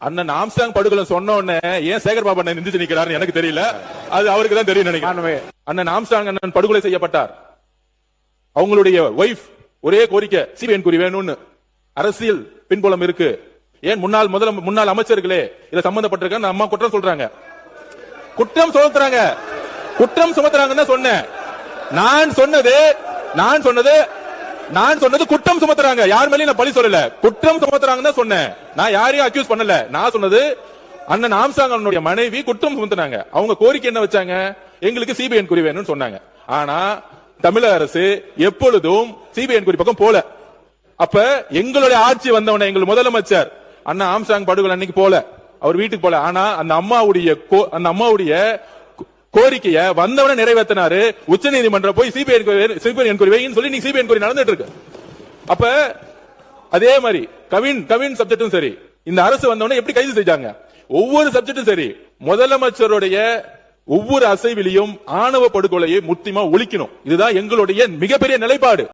அண்ணன் ஆம்ஸ்டாங் படுகொலை சொன்ன உடனே ஏன் சேகர் பாபு அண்ணன் நின்று நிக்கிறாருன்னு எனக்கு தெரியல. அது அவருக்கு தான் தெரியும் நினைக்கிறேன். அண்ணன் ஆம்ஸ்டாங் அண்ணன் படுகொலை செய்யப்பட்டார். அவங்களுடைய ஒய்ஃப் ஒரே கோரிக்கை சிபிஐ என்கொயரி வேணும்னு. அரசியல் பின்புலம் இருக்கு. ஏன் முன்னாள் அமைச்சர்களே இத சம்பந்தப்பட்டிருக்க அம்மா குற்றம் சொல்றாங்க. குற்றம் சுமத்துறாங்கன்னு சொன்னேன். நான் சொன்னது குற்றம் சுமத்துறாங்க. யார் மேலயும் நான் பழி சொல்லல. குற்றம் சுமத்துறாங்கன்னு சொன்னேன். நான் யாரையும் அக்யூஸ் பண்ணல. நான் சொன்னது அண்ணன் ஆம்ஸ்டாங் மனைவி குற்றம் சுமத்துனாங்க. அவங்க கோரிக்கை என்ன வச்சாங்க? எங்களுக்கு சிபிஐ என்கொயரி வேணும்னு சொன்னாங்க. ஆனா தமிழக அரசு எப்பொழுதும் சிபிஐ என்கொயரி பக்கம் போல. அப்ப எங்களுடைய ஆட்சி வந்தவன எங்கள் முதலமைச்சர் அண்ணா ஆம்ஸ்டாங் படுகொலை அன்னைக்கு போல, அவர் வீட்டுக்கு போல. ஆனா அந்த அம்மாவுடைய கோரிக்கையை வந்தவன நிறைவேற்றினாரு. உச்ச நீதிமன்றம் போய் சிபிஐ என்கொயரி வைன்னு சொல்லி சிபிஐ என்கொயரி நடந்துட்டு இருக்கு. அப்ப அதே மாதிரி கவின் சப்ஜெக்டும் சரி, இந்த அரசு வந்தவன எப்படி கைது செஞ்சாங்க? ஒவ்வொரு சப்ஜெக்டும் சரி, முதலமைச்சருடைய ஒவ்வொரு அசைவிலையும் ஆணவ படுகொலையை முற்றிலுமா ஒழிக்கணும். இதுதான் எங்களுடைய மிகப்பெரிய நிலைப்பாடு.